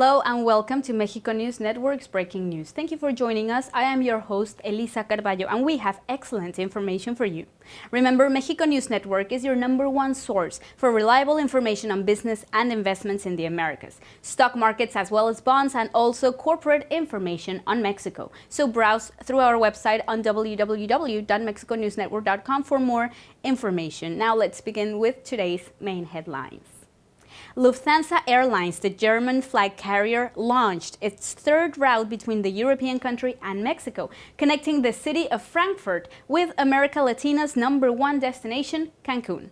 Hello and welcome to Mexico News Network's Breaking News. Thank you for joining us. I am your host, Elisa Carballo, and we have excellent information for you. Remember, Mexico News Network is your #1 source for reliable information on business and investments in the Americas, stock markets as well as bonds, and also corporate information on Mexico. So browse through our website on www.mexiconewsnetwork.com for more information. Now let's begin with today's main headlines. Lufthansa Airlines, the German flag carrier, launched its third route between the European country and Mexico, connecting the city of Frankfurt with America Latina's #1 destination, Cancun.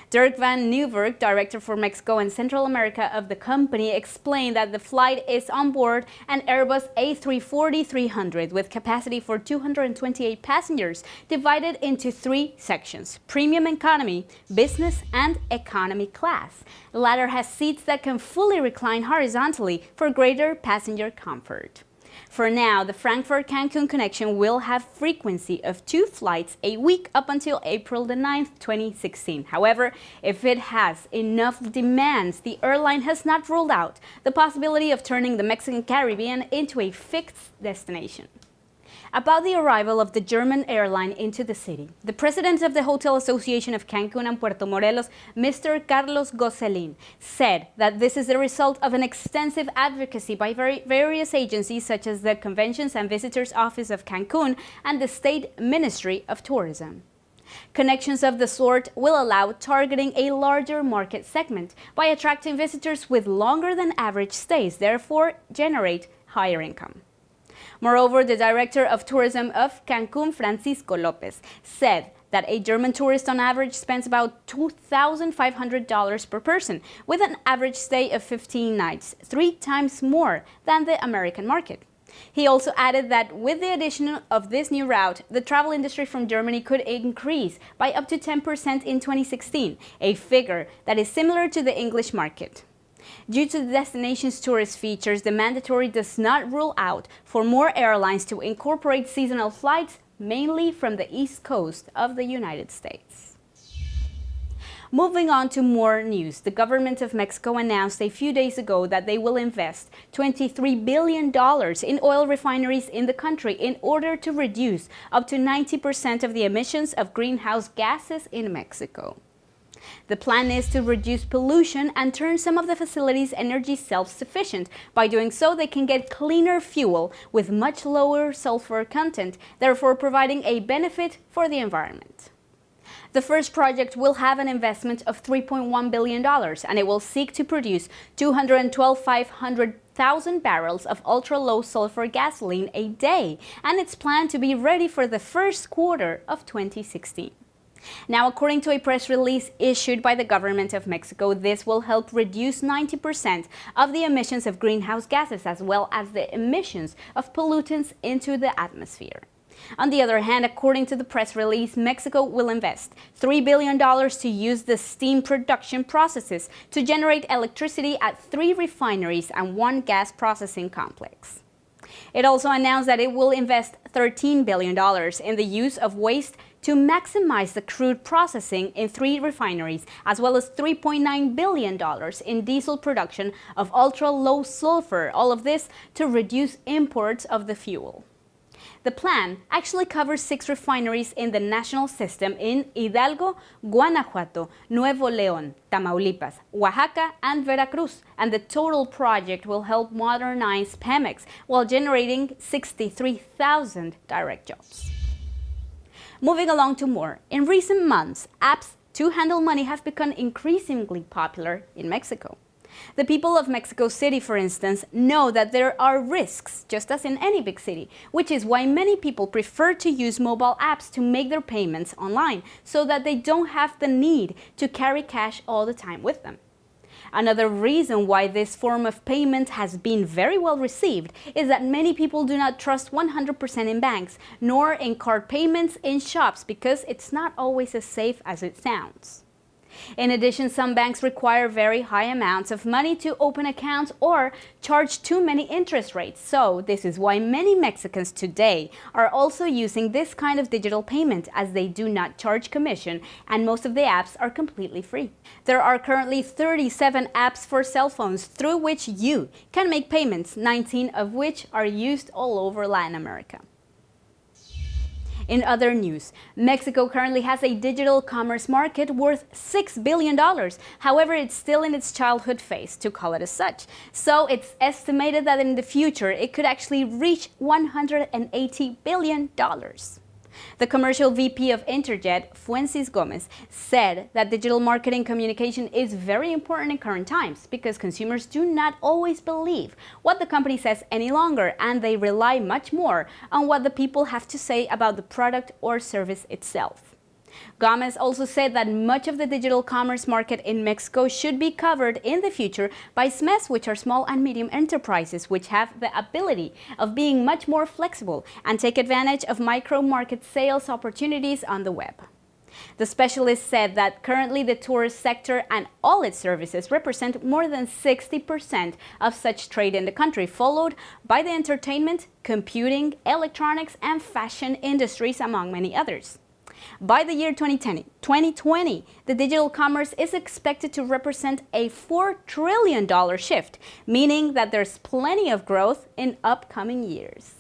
Dirk van Nieuwerk, director for Mexico and Central America of the company, explained that the flight is on board an Airbus A340-300 with capacity for 228 passengers, divided into 3 sections: premium economy, business, and economy class. The latter has seats that can fully recline horizontally for greater passenger comfort. For now, the Frankfurt-Cancun connection will have frequency of 2 flights a week up until April 9, 2016. However, if it has enough demands, the airline has not ruled out the possibility of turning the Mexican Caribbean into a fixed destination. About the arrival of the German airline into the city, the president of the Hotel Association of Cancun and Puerto Morelos, Mr. Carlos Gosselin, said that this is the result of an extensive advocacy by various agencies such as the Conventions and Visitors Office of Cancun and the State Ministry of Tourism. Connections of the sort will allow targeting a larger market segment by attracting visitors with longer than average stays, therefore generate higher income. Moreover, the director of tourism of Cancun, Francisco Lopez, said that a German tourist on average spends about $2,500 per person, with an average stay of 15 nights, 3 times more than the American market. He also added that with the addition of this new route, the travel industry from Germany could increase by up to 10% in 2016, a figure that is similar to the English market. Due to the destination's tourist features, the mandatory does not rule out for more airlines to incorporate seasonal flights, mainly from the East Coast of the United States. Moving on to more news, the government of Mexico announced a few days ago that they will invest $23 billion in oil refineries in the country in order to reduce up to 90% of the emissions of greenhouse gases in Mexico. The plan is to reduce pollution and turn some of the facilities energy self-sufficient. By doing so, they can get cleaner fuel with much lower sulfur content, therefore providing a benefit for the environment. The first project will have an investment of $3.1 billion, and it will seek to produce 212,500 barrels of ultra-low sulfur gasoline a day, and it's planned to be ready for the first quarter of 2016. Now, according to a press release issued by the government of Mexico, this will help reduce 90% of the emissions of greenhouse gases as well as the emissions of pollutants into the atmosphere. On the other hand, according to the press release, Mexico will invest $3 billion to use the steam production processes to generate electricity at 3 refineries and 1 gas processing complex. It also announced that it will invest $13 billion in the use of waste to maximize the crude processing in 3 refineries, as well as $3.9 billion in diesel production of ultra-low sulfur, all of this to reduce imports of the fuel. The plan actually covers 6 refineries in the national system in Hidalgo, Guanajuato, Nuevo León, Tamaulipas, Oaxaca, and Veracruz, and the total project will help modernize Pemex while generating 63,000 direct jobs. Moving along to more, in recent months, apps to handle money have become increasingly popular in Mexico. The people of Mexico City, for instance, know that there are risks, just as in any big city, which is why many people prefer to use mobile apps to make their payments online, so that they don't have the need to carry cash all the time with them. Another reason why this form of payment has been very well received is that many people do not trust 100% in banks, nor in card payments in shops, because it's not always as safe as it sounds. In addition, some banks require very high amounts of money to open accounts or charge too many interest rates. So this is why many Mexicans today are also using this kind of digital payment, as they do not charge commission and most of the apps are completely free. There are currently 37 apps for cell phones through which you can make payments, 19 of which are used all over Latin America. In other news, Mexico currently has a digital commerce market worth $6 billion. However, it's still in its childhood phase, to call it as such. So it's estimated that in the future, it could actually reach $180 billion. The commercial VP of Interjet, Fuences Gomez, said that digital marketing communication is very important in current times because consumers do not always believe what the company says any longer, and they rely much more on what the people have to say about the product or service itself. Gomez also said that much of the digital commerce market in Mexico should be covered in the future by SMEs, which are small and medium enterprises, which have the ability of being much more flexible and take advantage of micro-market sales opportunities on the web. The specialist said that currently the tourist sector and all its services represent more than 60% of such trade in the country, followed by the entertainment, computing, electronics, and fashion industries, among many others. By the year 2020, the digital commerce is expected to represent a $4 trillion shift, meaning that there's plenty of growth in upcoming years.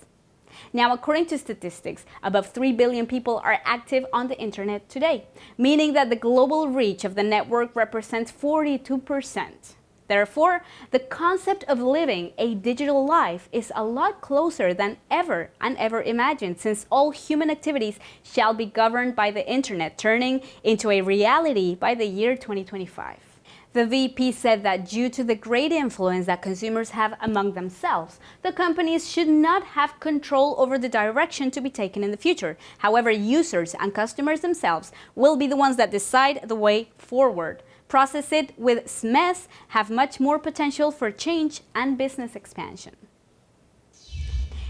Now, according to statistics, above 3 billion people are active on the internet today, meaning that the global reach of the network represents 42%. Therefore, the concept of living a digital life is a lot closer than ever imagined, since all human activities shall be governed by the internet, turning into a reality by the year 2025. The VP said that due to the great influence that consumers have among themselves, the companies should not have control over the direction to be taken in the future. However, users and customers themselves will be the ones that decide the way forward. Process it with SMEs have much more potential for change and business expansion.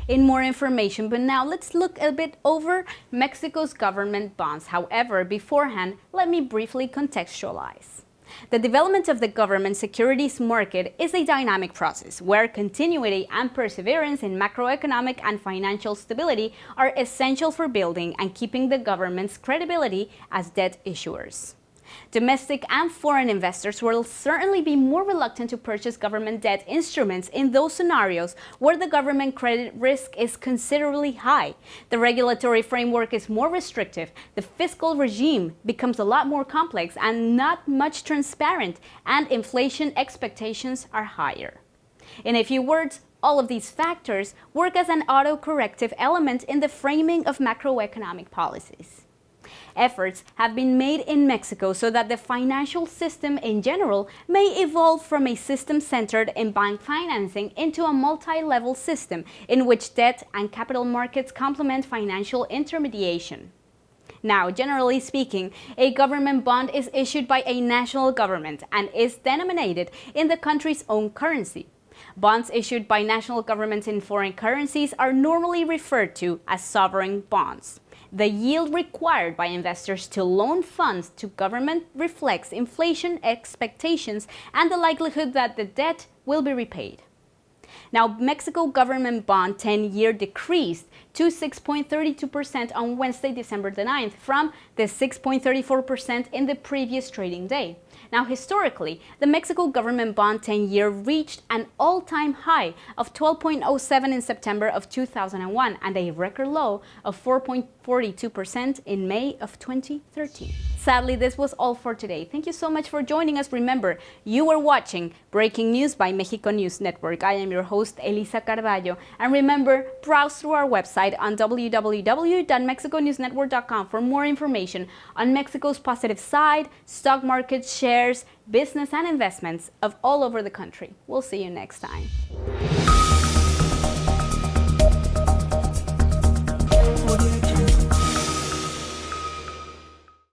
In more information, but now let's look a bit over Mexico's government bonds. However, beforehand, let me briefly contextualize. The development of the government securities market is a dynamic process where continuity and perseverance in macroeconomic and financial stability are essential for building and keeping the government's credibility as debt issuers. Domestic and foreign investors will certainly be more reluctant to purchase government debt instruments in those scenarios where the government credit risk is considerably high. The regulatory framework is more restrictive, the fiscal regime becomes a lot more complex and not much transparent, and inflation expectations are higher. In a few words, all of these factors work as an autocorrective element in the framing of macroeconomic policies. Efforts have been made in Mexico so that the financial system in general may evolve from a system centered in bank financing into a multi-level system in which debt and capital markets complement financial intermediation. Now, generally speaking, a government bond is issued by a national government and is denominated in the country's own currency. Bonds issued by national governments in foreign currencies are normally referred to as sovereign bonds. The yield required by investors to loan funds to government reflects inflation expectations and the likelihood that the debt will be repaid. Now, Mexico government bond 10-year decreased to 6.32% on Wednesday, December the 9th, from the 6.34% in the previous trading day. Now, historically, the Mexico government bond 10-year reached an all-time high of 12.07 in September of 2001 and a record low of 4.42% in May of 2013. Sadly, this was all for today. Thank you so much for joining us. Remember, you were watching Breaking News by Mexico News Network. I am your host, Elisa Carballo. And remember, browse through our website on www.mexiconewsnetwork.com for more information on Mexico's positive side, stock market, shares, business and investments of all over the country. We'll see you next time.